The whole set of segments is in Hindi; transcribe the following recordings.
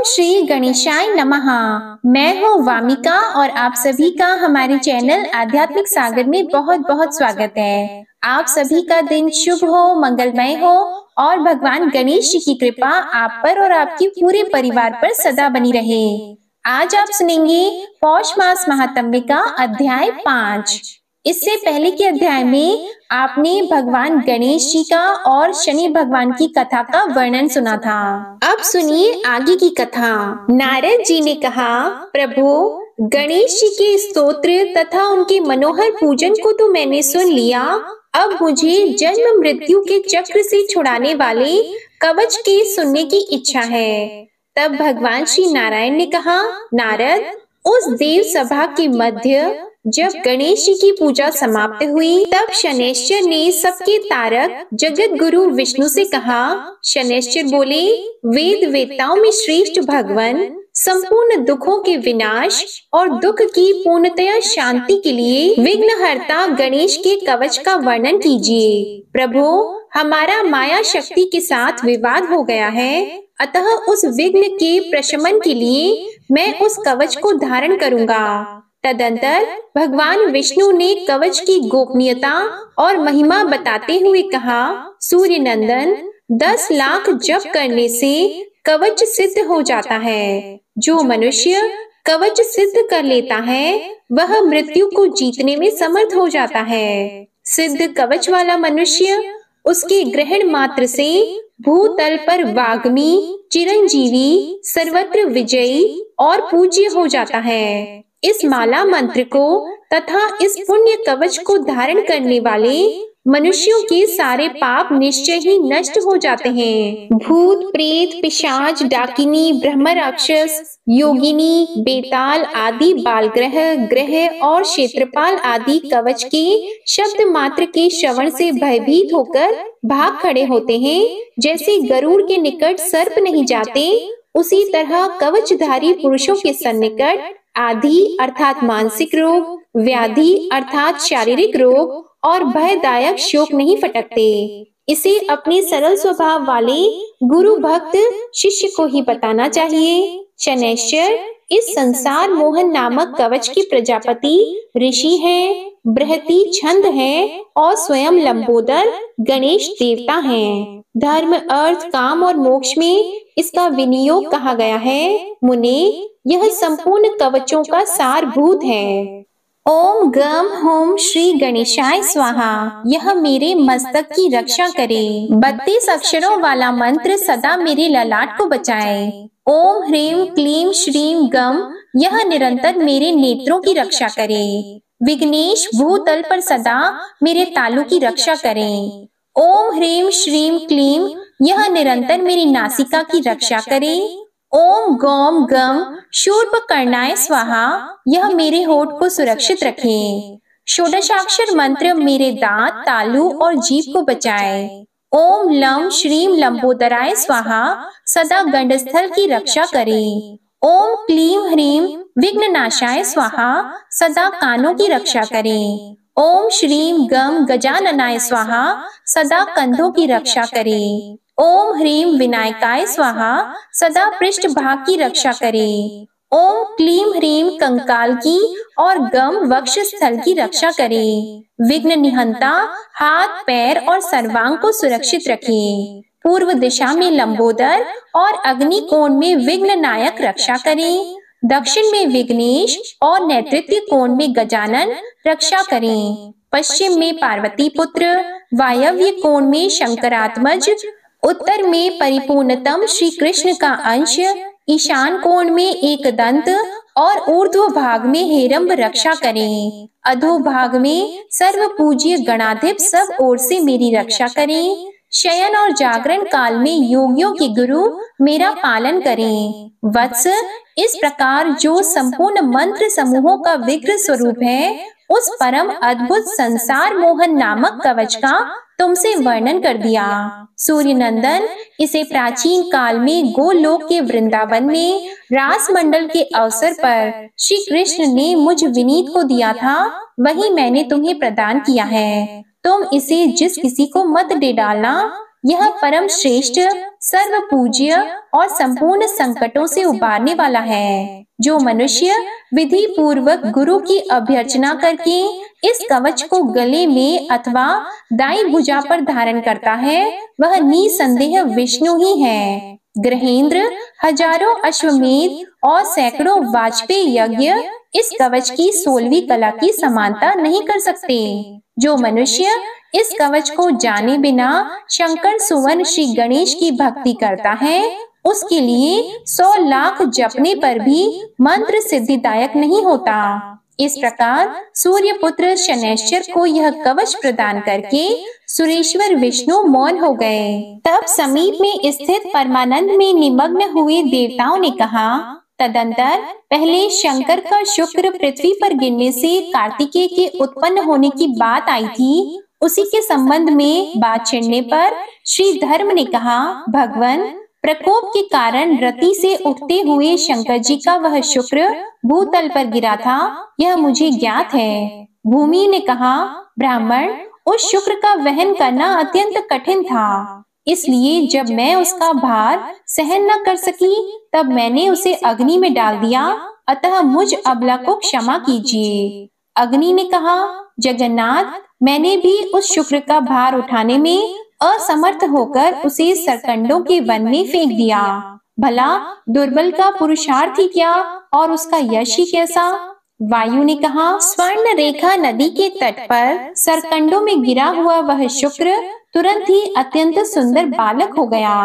श्री गणेशाय नमः। मैं हूँ वामिका और आप सभी का हमारे चैनल आध्यात्मिक सागर में बहुत बहुत स्वागत है। आप सभी का दिन शुभ हो, मंगलमय हो और भगवान गणेश जी की कृपा आप पर और आपके पूरे परिवार पर सदा बनी रहे। आज आप सुनेंगे पौष मास महात्म्य का अध्याय 5। इससे पहले के अध्याय में आपने भगवान गणेश जी का और शनि भगवान की कथा का वर्णन सुना था। अब सुनिए आगे की कथा। नारद जी ने कहा, प्रभु गणेश जी के स्तोत्र तथा उनके मनोहर पूजन को तो मैंने सुन लिया, अब मुझे जन्म मृत्यु के चक्र से छुड़ाने वाले कवच के सुनने की इच्छा है। तब भगवान श्री नारायण ने कहा, नारद, उस देव सभा के मध्य जब गणेश जी की पूजा समाप्त हुई, तब शनैश्चर ने सबके तारक जगत गुरु विष्णु से कहा। शनैश्चर बोले, वेद वेताओं में श्रेष्ठ भगवान, संपूर्ण दुखों के विनाश और दुख की पूर्णतया शांति के लिए विघ्नहर्ता गणेश के कवच का वर्णन कीजिए। प्रभु, हमारा माया शक्ति के साथ विवाद हो गया है, अतः उस विघ्न के प्रशमन के लिए मैं उस कवच को धारण करूंगा। तदंतर भगवान विष्णु ने कवच की गोपनीयता और महिमा बताते हुए कहा, सूर्य नंदन, 10 लाख जप करने से कवच सिद्ध हो जाता है। जो मनुष्य कवच सिद्ध कर लेता है वह मृत्यु को जीतने में समर्थ हो जाता है। सिद्ध कवच वाला मनुष्य उसके ग्रहण मात्र से भूतल पर वाग्मी, चिरंजीवी, सर्वत्र विजयी और पूज्य हो जाता है। इस माला मंत्र को तथा इस पुण्य कवच को धारण करने वाले मनुष्यों के सारे पाप निश्चय ही नष्ट हो जाते हैं। भूत, प्रेत, पिशाच, डाकिनी, ब्रह्म राक्षस, योगिनी, बेताल आदि बालग्रह, ग्रह और क्षेत्रपाल आदि कवच के शब्द मात्र के श्रवण से भयभीत होकर भाग खड़े होते हैं। जैसे गरुड़ के निकट सर्प नहीं जाते, उसी तरह कवचधारी पुरुषों के सन्निकट आदि अर्थात मानसिक रोग, व्याधि अर्थात शारीरिक रोग और भयदायक शोक नहीं फटकते। इसे अपने सरल स्वभाव वाले गुरु भक्त शिष्य को ही बताना चाहिए। शनैश्चर इस संसार मोहन नामक कवच के प्रजापति ऋषि हैं, बृहति छंद है और स्वयं लंबोदर गणेश देवता हैं। धर्म, अर्थ, काम और मोक्ष में इसका विनियोग कहा गया है। मुने, यह संपूर्ण कवचों का सारभूत है। ओम गम होम श्री गणेशाय स्वाहा, यह मेरे मस्तक की रक्षा करे। 32 अक्षरों वाला मंत्र सदा मेरे ललाट को बचाए। ओम ह्रीम क्लीम श्रीम गम, यह निरंतर मेरे नेत्रों की रक्षा करे। विघ्नेश भूतल पर सदा मेरे तालु की रक्षा करें। ओम ह्रीम श्रीम क्लीम, यह निरंतर मेरी नासिका की रक्षा करे। ओम गौम गम शूर्पकर्णाय स्वाहा, यह मेरे होठ को सुरक्षित रखे। षोडशाक्षर मंत्र मेरे दांत, तालु और जीभ को बचाए। ओम लम श्रीम लंबोदराय स्वाहा, सदा गंडस्थल की रक्षा करे। ओम क्लीम ह्रीम विघ्ननाशाय स्वाहा, सदा कानों की रक्षा करे। ओम श्रीम गम गजाननाय स्वाहा, सदा कंधों की रक्षा करे। ओम ह्रीम विनायकाय स्वाहा, सदा पृष्ठ भाग की रक्षा करे। ओम क्लीम ह्रीम कंकाल की और गम वक्ष स्थल की रक्षा करे। विघ्न निहंता हाथ, पैर और सर्वांग को सुरक्षित रखे। पूर्व दिशा में लंबोदर और अग्नि कोण में विघ्न नायक रक्षा करे। दक्षिण में विघ्नेश और नेतृत्व कोण में गजानन रक्षा करें। पश्चिम में पार्वती पुत्र, वायव्य कोण में शंकरात्मज, उत्तर में परिपूर्णतम श्री कृष्ण का अंश, ईशान कोण में एकदंत और ऊर्ध्व भाग में हेरंब रक्षा करें। अधो भाग में सर्व पूज्य गणाधिप सब ओर से मेरी रक्षा करें। शयन और जागरण काल में योगियों के गुरु मेरा पालन करें। वत्स, इस प्रकार जो संपूर्ण मंत्र समूहों का विग्रह स्वरूप है, उस परम अद्भुत संसार मोहन नामक कवच का तुमसे वर्णन कर दिया। सूर्य नंदन, इसे प्राचीन काल में गोलोक के वृंदावन में रास मंडल के अवसर पर श्री कृष्ण ने मुझ विनीत को दिया था, वही मैंने तुम्हें प्रदान किया है। तुम इसे जिस किसी को मत दे डालना, यह परम श्रेष्ठ, सर्व पूज्य और संपूर्ण संकटों से उबारने वाला है। जो मनुष्य विधि पूर्वक गुरु की अभ्यर्चना करके इस कवच को गले में अथवा दाई भुजा पर धारण करता है, वह निसंदेह विष्णु ही है। ग्रहेंद्र, हजारों अश्वमेध और सैकड़ों वाजपेयी यज्ञ इस कवच की 16वीं कला की समानता नहीं कर सकते। जो मनुष्य इस कवच को जाने बिना शंकर सुवन श्री गणेश की भक्ति करता है, उसके लिए 100 लाख जपने पर भी मंत्र सिद्धिदायक नहीं होता। इस प्रकार सूर्य पुत्र शनैश्चर को यह कवच प्रदान करके सुरेश्वर विष्णु मौन हो गए। तब समीप में स्थित परमानंद में निमग्न हुए देवताओं ने कहा, तदंतर पहले शंकर का शुक्र पृथ्वी पर गिरने से कार्तिकेय के उत्पन्न होने की बात आई थी, उसी के संबंध में बात छिड़ने पर श्री धर्म ने कहा, भगवान, प्रकोप के कारण रति से उठते हुए शंकर जी का वह शुक्र भूतल पर गिरा था, यह मुझे ज्ञात है। भूमि ने कहा, ब्राह्मण, उस शुक्र का वहन करना अत्यंत कठिन था, इसलिए जब मैं उसका भार सहन न कर सकी तब मैंने उसे अग्नि में डाल दिया, अतः मुझ अबला को क्षमा कीजिए। अग्नि ने कहा, जगन्नाथ, मैंने भी उस शुक्र का भार उठाने में असमर्थ होकर उसे सरकंडों के वन में फेंक दिया। भला दुर्बल का पुरुषार्थ ही क्या और उसका यश ही कैसा। वायु ने कहा, स्वर्ण रेखा नदी के तट पर सरकंडों में गिरा हुआ वह शुक्र तुरंत ही अत्यंत सुंदर बालक हो गया।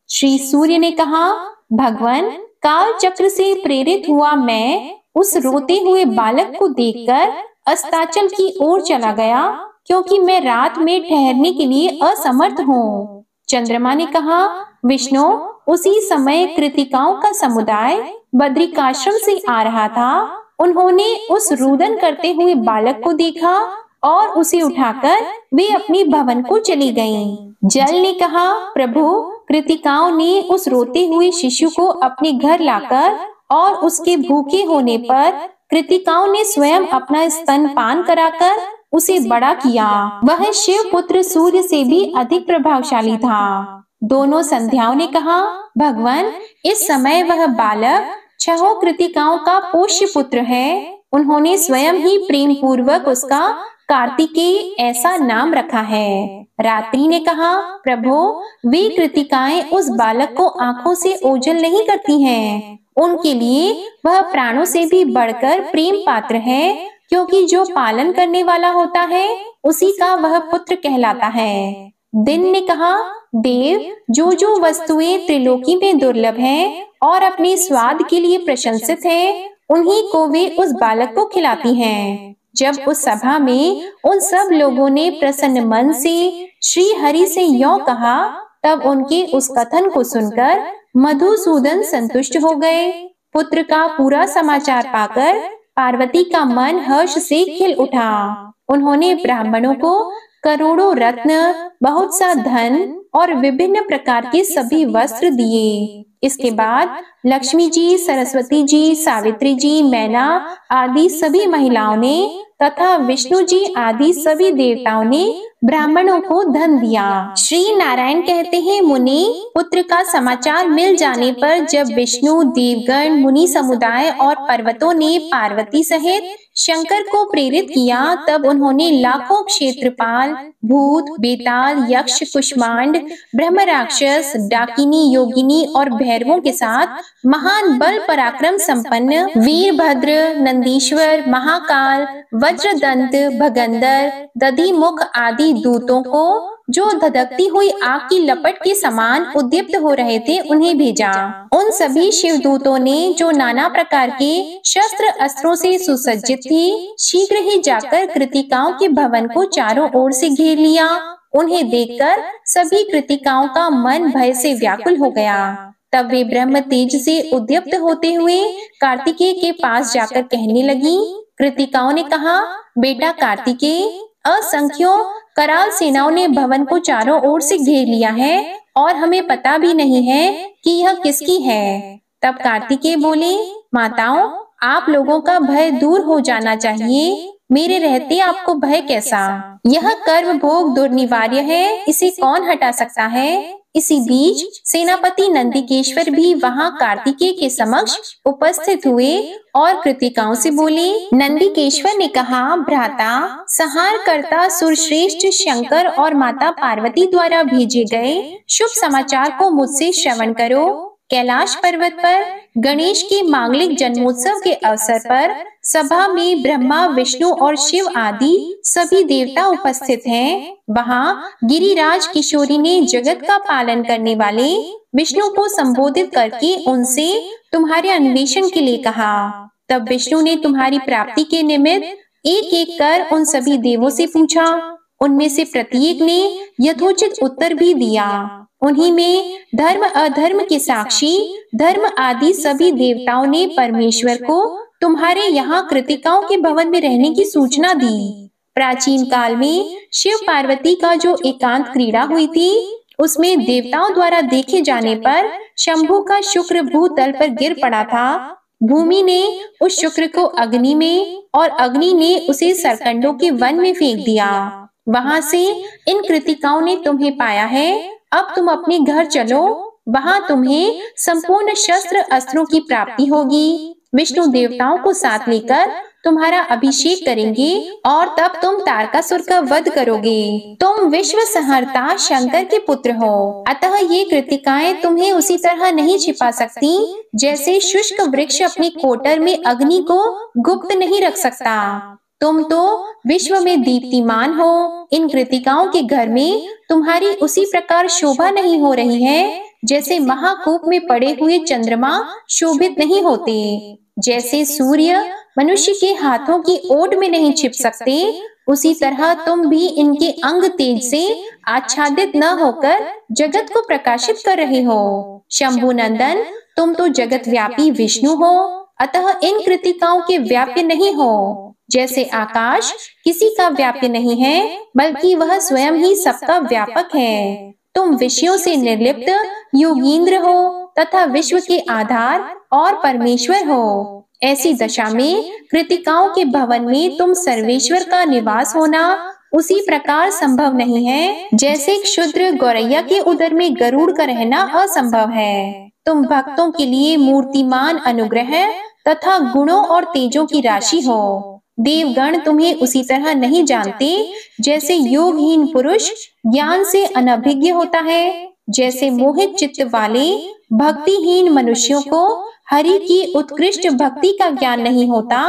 श्री सूर्य ने कहा, भगवान, काल चक्र से प्रेरित हुआ मैं उस रोते हुए बालक को देखकर अस्ताचल की ओर चला गया, क्योंकि मैं रात में ठहरने के लिए असमर्थ हूँ। चंद्रमा ने कहा, विष्णु, उसी समय कृतिकाओं का समुदाय बद्रिकाश्रम से आ रहा था। उन्होंने उस रुदन करते हुए बालक को देखा और उसे उठाकर वे अपने भवन को चली गईं। जल ने कहा, प्रभु, कृतिकाओं ने उस रोते हुए शिशु को अपने घर लाकर और उसके भूखे होने पर कृतिकाओं ने स्वयं अपना स्तनपान कराकर उसे बड़ा किया। वह शिव पुत्र सूर्य से भी अधिक प्रभावशाली था। दोनों संध्याओं ने कहा, भगवान, इस समय वह बालक 6 कृतिकाओं का पोष्य पुत्र है। उन्होंने स्वयं ही प्रेम पूर्वक उसका कार्तिकेय ऐसा नाम रखा है। रात्रि ने कहा, प्रभु, वे कृतिकाएं उस बालक को आंखों से ओझल नहीं करती हैं। उनके लिए वह प्राणों से भी बढ़कर प्रेम पात्र है, क्योंकि जो पालन करने वाला होता है उसी का वह पुत्र कहलाता है। दिन ने कहा, देव, जो वस्तुएं त्रिलोकी में दुर्लभ हैं और अपने स्वाद के लिए प्रशंसित हैं, उन्हीं को वे उस बालक को खिलाती हैं। जब उस सभा में उन सब लोगों ने प्रसन्न मन से श्री हरि से यों कहा, तब उनके उस कथन को सुनकर मधुसूदन संतुष्ट हो गए। पुत्र का पूरा समाचार पाकर पार्वती का मन हर्ष से खिल उठा। उन्होंने ब्राह्मणों को करोड़ों रत्न, बहुत सा धन और विभिन्न प्रकार के सभी वस्त्र दिए। इसके बाद लक्ष्मी जी, सरस्वती जी, सावित्री जी, मैना आदि सभी महिलाओं ने तथा विष्णु जी आदि सभी देवताओं ने ब्राह्मणों को धन दिया। श्री नारायण कहते हैं, मुनि, पुत्र का समाचार मिल जाने पर जब विष्णु, देवगण, मुनि समुदाय और पर्वतों ने पार्वती सहित शंकर को प्रेरित किया, तब उन्होंने लाखों क्षेत्रपाल, भूत, बेताल, यक्ष, कुष्मांड, ब्रह्म राक्षस, डाकिनी, योगिनी और भैरवों के साथ महान बल पराक्रम संपन्न वीरभद्र, नंदीश्वर, महाकाल, वज्रदंत, भगंदर, दधिमुख आदि दूतों को, जो धधकती हुई आग की लपट के समान उद्दीप्त हो रहे थे, उन्हें भेजा। उन सभी शिवदूतों ने, जो नाना प्रकार के शस्त्र अस्त्रों से सुसज्जित थी, शीघ्र ही जाकर कृतिकाओं के भवन को चारों ओर से घेर लिया। उन्हें देखकर सभी कृतिकाओं का मन भय से व्याकुल हो गया। तब वे ब्रह्म तेज से उद्दीप्त होते हुए कार्तिकेय के पास जाकर कहने लगी। कृतिकाओं ने कहा, बेटा कार्तिकेय, असंख्यों कराल सेनाओं ने भवन को चारों ओर से घेर लिया है और हमें पता भी नहीं है कि यह किसकी है। तब कार्तिकेय बोले, माताओं, आप लोगों का भय दूर हो जाना चाहिए। मेरे रहते आपको भय कैसा। यह कर्म भोग दुर्निवार्य है, इसे कौन हटा सकता है। इसी बीच सेनापति नंदिकेश्वर भी वहां कार्तिकेय के समक्ष उपस्थित हुए और कृतिकाओं से बोले। नंदिकेश्वर ने कहा, भ्राता, संहारकर्ता सुरश्रेष्ठ शंकर और माता पार्वती द्वारा भेजे गए शुभ समाचार को मुझसे श्रवण करो। कैलाश पर्वत पर गणेश के मांगलिक जन्मोत्सव के अवसर पर सभा में ब्रह्मा, विष्णु और शिव आदि सभी देवता उपस्थित हैं। वहां गिरिराज किशोरी ने जगत का पालन करने वाले विष्णु को संबोधित करके उनसे तुम्हारे अन्वेषण के लिए कहा। तब विष्णु ने तुम्हारी प्राप्ति के निमित्त एक एक कर उन सभी देवों से पूछा। उनमें से प्रत्येक ने यथोचित उत्तर भी दिया। उन्हीं में धर्म अधर्म के साक्षी धर्म आदि सभी देवताओं ने परमेश्वर को तुम्हारे यहाँ कृतिकाओं के भवन में रहने की सूचना दी। प्राचीन काल में शिव पार्वती का जो एकांत क्रीड़ा हुई थी, उसमें देवताओं द्वारा देखे जाने पर शंभु का शुक्र भूतल पर गिर पड़ा था। भूमि ने उस शुक्र को अग्नि में और अग्नि ने उसे सरकंडों के वन में फेंक दिया। वहां से इन कृतिकाओं ने तुम्हें पाया है। अब तुम अपने घर चलो, वहां तुम्हें संपूर्ण शस्त्र अस्त्रों की प्राप्ति होगी। विष्णु देवताओं को साथ लेकर तुम्हारा अभिषेक करेंगे और तब तुम तारकासुर का वध करोगे। तुम विश्व संहर्ता शंकर के पुत्र हो, अतः ये कृतिकाएं तुम्हें उसी तरह नहीं छिपा सकती जैसे शुष्क वृक्ष अपने कोटर में अग्नि को गुप्त नहीं रख सकता। तुम तो विश्व में दीप्तिमान हो। इन कृतिकाओं के घर में तुम्हारी उसी प्रकार शोभा नहीं हो रही है जैसे महाकूप में पड़े हुए चंद्रमा शोभित नहीं होते। जैसे सूर्य मनुष्य के हाथों की ओट में नहीं छिप सकते, उसी तरह तुम भी इनके अंग तेज से आच्छादित न होकर जगत को प्रकाशित कर रहे हो। शंभु नंदन, तुम तो जगत व्यापी विष्णु हो, अतः इन कृतिकाओं के व्याप्य नहीं हो। जैसे आकाश किसी का व्याप्य नहीं है, बल्कि वह स्वयं ही सबका व्यापक है। तुम विषयों से निर्लिप्त योगींद्र हो तथा विश्व के आधार और परमेश्वर हो। ऐसी दशा में कृतिकाओं के भवन में तुम सर्वेश्वर का निवास होना उसी प्रकार संभव नहीं है जैसे क्षुद्र गौरैया के उदर में गरुड़ का रहना असंभव है। तुम भक्तों के लिए मूर्तिमान अनुग्रह तथा गुणों और तेजों की राशि हो। देवगण तुम्हें उसी तरह नहीं जानते जैसे योगहीन पुरुष ज्ञान से अनभिज्ञ होता है। जैसे मोहित चित्त वाले भक्तिहीन मनुष्यों को हरि की उत्कृष्ट भक्ति का ज्ञान नहीं होता,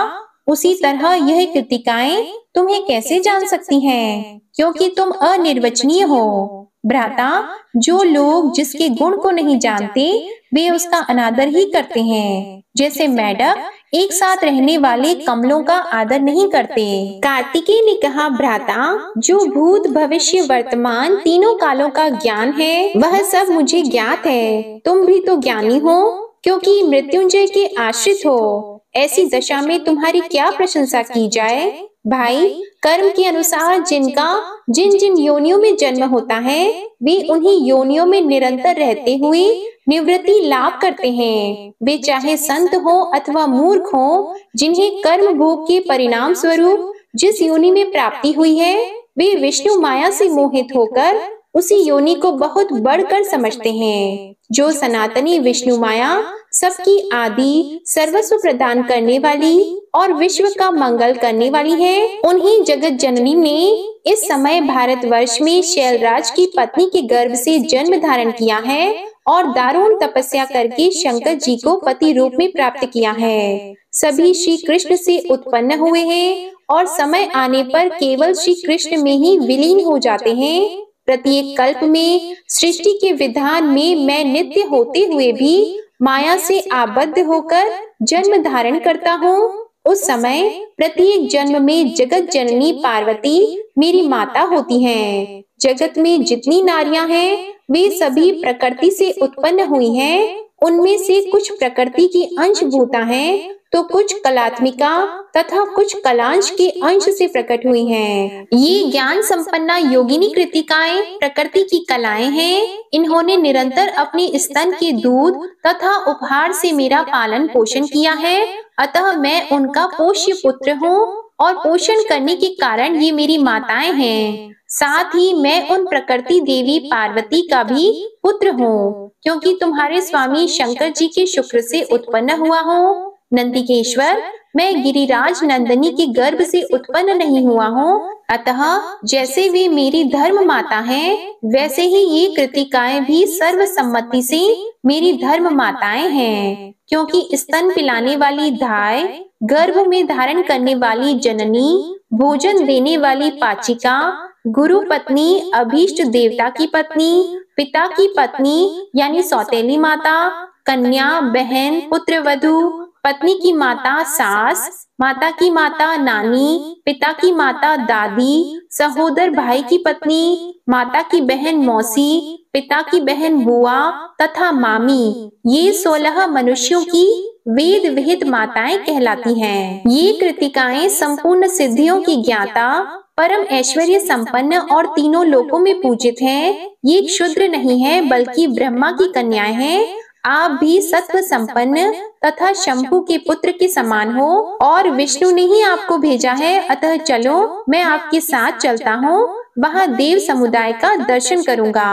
उसी तरह यह कृतिकाएं तुम्हें कैसे जान सकती हैं, क्योंकि तुम अनिर्वचनीय हो। भ्राता, जो लोग जिसके गुण को नहीं जानते वे उसका अनादर ही करते हैं। जैसे मेढक एक साथ रहने वाले कमलों का आदर नहीं करते। कार्तिकेय ने कहा, भ्राता, जो भूत भविष्य वर्तमान तीनों कालों का ज्ञान है वह सब मुझे ज्ञात है। तुम भी तो ज्ञानी हो क्योंकि मृत्युंजय के आश्रित हो। ऐसी दशा में तुम्हारी क्या प्रशंसा की जाए। भाई, कर्म के अनुसार जिनका जिन जिन योनियों में जन्म होता है वे उन्हीं योनियों में निरंतर रहते हुए निवृत्ति लाभ करते हैं। वे चाहे संत हो अथवा मूर्ख हो, जिन्हें कर्म भोग के परिणाम स्वरूप जिस योनि में प्राप्ति हुई है वे विष्णु माया से मोहित होकर उसी योनि को बहुत बढ़कर समझते हैं। जो सनातनी विष्णु माया सबकी आदि सर्वस्व प्रदान करने वाली और विश्व का मंगल करने वाली है, उन्हीं जगत जननी ने इस समय भारतवर्ष में शैलराज की पत्नी के गर्भ से जन्म धारण किया है और दारुण तपस्या करके शंकर जी को पति रूप में प्राप्त किया है। सभी श्री कृष्ण से उत्पन्न हुए हैं और समय आने पर केवल श्री कृष्ण में ही विलीन हो जाते हैं। प्रत्येक कल्प में सृष्टि के विधान में मैं नित्य होते हुए भी माया से आबद्ध होकर जन्म धारण करता हूँ। उस समय प्रत्येक जन्म में जगत जननी पार्वती मेरी माता होती हैं। जगत में जितनी नारियां हैं वे सभी प्रकृति से उत्पन्न हुई हैं। उनमें से कुछ प्रकृति की अंशभूता हैं तो कुछ कलात्मिका तथा कुछ कलांश के अंश से प्रकट हुई हैं। ये ज्ञान संपन्ना योगिनी कृतिकाएं प्रकृति की कलाएं हैं। इन्होंने निरंतर अपने स्तन के दूध तथा उपहार से मेरा पालन पोषण किया है, अतः मैं उनका पोष्य पुत्र हूँ। और पोषण करने के कारण ये मेरी माताएं हैं। साथ ही मैं उन प्रकृति देवी पार्वती का भी पुत्र हूँ, क्योंकि तुम्हारे स्वामी शंकर जी के शुक्र से उत्पन्न हुआ हूँ। नंदिकेश्वर, मैं गिरिराज नंदिनी के गर्भ से उत्पन्न नहीं हुआ हूँ, अतः जैसे वे मेरी धर्म माता हैं, वैसे ही ये कृतिकाएं भी सर्वसम्मति से मेरी धर्म माताएं हैं, क्योंकि स्तन पिलाने वाली धाय, गर्भ में धारण करने वाली जननी, भोजन देने वाली पाचिका, गुरु पत्नी, अभीष्ट देवता की पत्नी, पिता की पत्नी यानी सौतेली माता, कन्या, बहन, पुत्रवधू, पत्नी की माता सास, माता की माता नानी, पिता की माता दादी, सहोदर भाई की पत्नी, माता की बहन मौसी, पिता की बहन बुआ तथा मामी, ये 16 मनुष्यों की वेद विहित माताएं कहलाती हैं। ये कृतिकाएं संपूर्ण सिद्धियों की ज्ञाता, परम ऐश्वर्य संपन्न और तीनों लोकों में पूजित हैं। ये क्षुद्र नहीं है, बल्कि ब्रह्मा की कन्याएं हैं। आप भी सत्व संपन्न तथा शंभु के पुत्र के समान हो, और विष्णु ने ही आपको भेजा है, अतः चलो मैं आपके साथ चलता हूँ, वहाँ देव समुदाय का दर्शन करूंगा।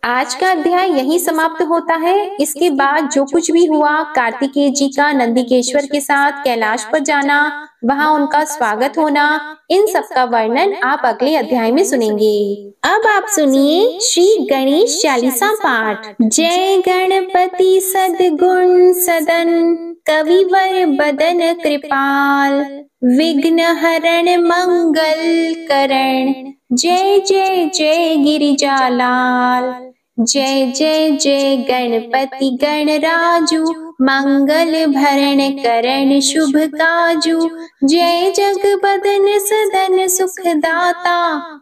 आज का अध्याय यहीं समाप्त होता है। इसके बाद जो कुछ भी हुआ, कार्तिकेय जी का नंदिकेश्वर के साथ कैलाश पर जाना, वहाँ उनका स्वागत होना, इन सब का वर्णन आप अगले अध्याय में सुनेंगे। अब आप सुनिए श्री गणेश चालीसा पाठ। जय गणपति सद्गुण सदन, कविवर बदन कृपाल, विघ्न हरण मंगल करण, जय जय जय गिरिजालाल। जय जय जय गणपति गणराजू, मंगल भरण करण शुभ काजू। जय जगबदन सदन सुखदाता,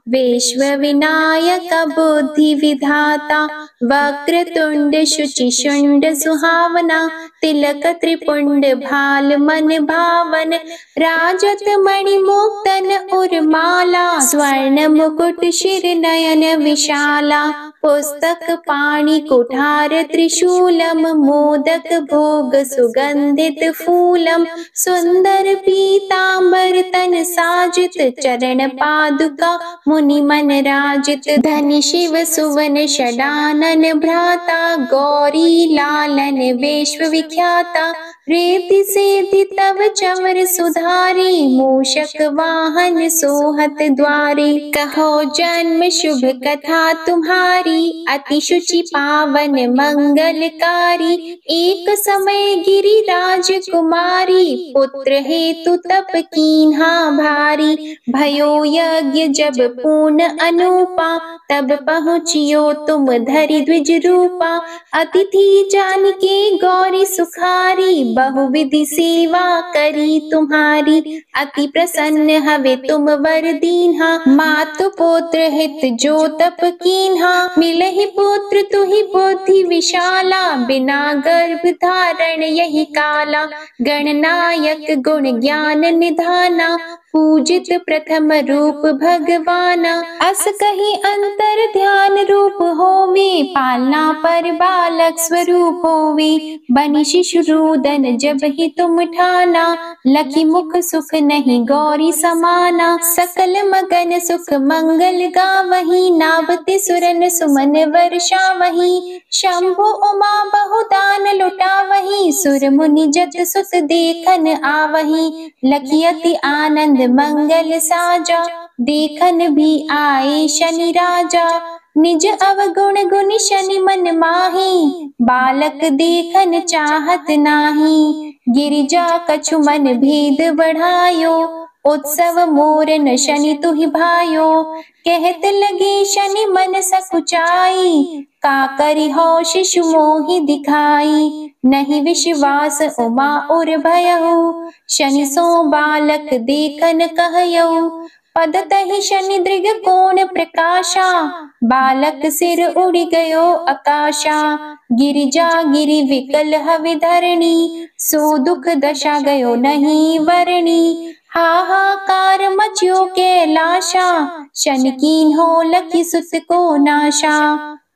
विश्व विनायक बुद्धि विधाता। वक्रतुंड शुचि शुंड सुहावना, तिलक त्रिपुंड भाल मन भावन। राजत मणि मुक्तन उर्माला, स्वर्ण मुकुट शिर नयन विशाला। पुस्तक पाणि कुठार त्रिशूलम, मोदक भोग सुगंधित फूलम। सुंदर पीतांबर तन साजित, चरण पादुका मुनि मन राजित। धनि शिव सुवन षडानन भ्राता, गौरी लालन विश्व विख्याता। रेति सेति तव चवर सुधारी, मूषक वाहन सोहत द्वारी। कहो जन्म शुभ कथा तुम्हारी, अति शुचि पावन मंगलकारी। एक समय गिरिराज कुमारी, पुत्र हेतु तप कीन्हा भारी। भयो यज्ञ जब पूर्ण अनूपा, तब पहुँचियो तुम धरि द्विज रूपा। अतिथि जान के गौरी सुखारी, बहुविधि सेवा करी तुम्हारी। अति प्रसन्न हवे तुम वर दीन्हा, मातु पुत्र हित जो तप कीन्हा। मिलहि पुत्र तुहि बुद्धि विशाला, बिना गर्भ धारण यही काला। गणनायक गुण ज्ञान निधाना, पूजित प्रथम रूप भगवाना। अस कही अंतर ध्यान रूप होवे, पालना पर बालक स्वरूप होवे। बनि शिशु रोदन जब ही तुम ठाना, लखी मुख सुख नहीं गौरी समाना। सकल मगन सुख मंगल गावही, नाभते सुरन सुमन वर्षा वही। शंभु उमा बहुदान लुटावही, सुर मुनि जत सुत देखन आवही। लखी अति आनंद मंगल साजा, देखन भी आए शनि राजा। निज अवगुण गुण शनि मन माही, बालक देखन चाहत नाही। गिरिजा कछु मन भेद बढ़ायो, उत्सव मोरन शनि तुहि भायो। कहत लगे शनि मन सकुचाई, का करि हो शिशु मोहि दिखाई। नहीं विश्वास उमा उर भयहु, शनि सो बालक देखन कहयौ। पद तहि शनि दृग कोण प्रकाशा, बालक सिर उड़ गयो आकाशा। गिरिजा गिरि विकल हवि धरणी, सो दुख दशा गयो नहीं वरणी। हाहाकार मच्यो कैलाशा, शनि कीन्हो लखी सुत को नाशा।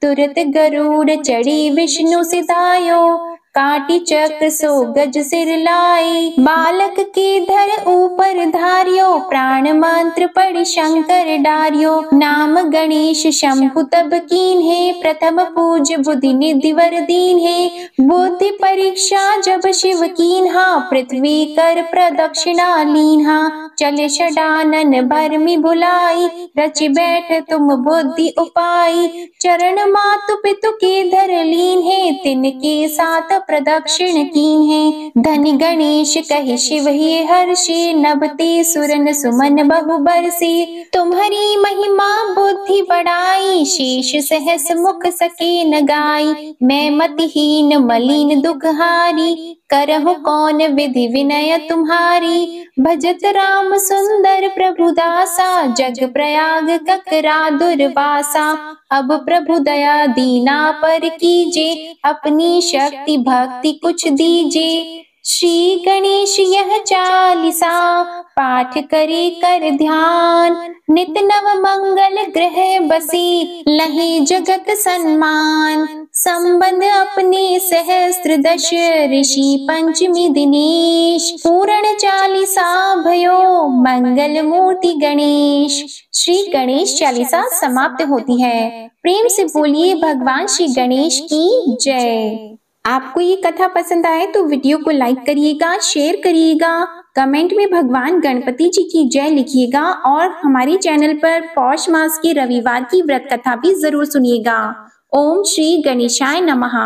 तुरत गरुड़ चढ़ी विष्णु सिधायो, काटी चक्र सो गज सिर लाई, बालक के धर ऊपर धारियो, प्राण मंत्र पढ़ शंकर डारियो, नाम गणेश शंभु तब कीन्हे, प्रथम पूज बुद्धि निधि वर दीन्हे, बुद्धि परीक्षा जब शिव कीन्हा, पृथ्वी कर प्रदक्षिणा लीन्हा, चले षडानन भरमि भुलाई, रचि बैठ तुम बुद्धि उपाई, चरण मातु पितु के धर लीन्हे, तिनके साथ प्रदक्षिण कीन्हे, धनि गणेश कहि शिव ही हर्षि, नभते सुरन सुमन बहु बरसे, तुम्हारी महिमा बुद्धि बढ़ाई, शेष सहस मुख सके न गाई, मैं मतिहीन मलिन दुखहारी, करहु कौन विधि विनय तुम्हारी, भजत राम सुंदर प्रभु दासा, जग प्रयाग ककरा दुर्वासा, अब प्रभु दया दीना पर कीजे, अपनी शक्ति भक्ति कुछ दीजे, श्री गणेश यह चालीसा, पाठ करे कर ध्यान, नित नव मंगल ग्रह बसी, लहे जगत सम्मान, संबंध अपने सहस्त्र दश, ऋषि पंचमी दिनेश, पूर्ण चालीसा भयो, मंगल मूर्ति गणेश। श्री गणेश चालीसा समाप्त होती है। प्रेम से बोलिए भगवान श्री गणेश की जय। आपको ये कथा पसंद आए तो वीडियो को लाइक करिएगा, शेयर करिएगा, कमेंट में भगवान गणपति जी की जय लिखिएगा और हमारे चैनल पर पौष मास के रविवार की व्रत कथा भी जरूर सुनिएगा। ओम श्री गणेशाय नमः।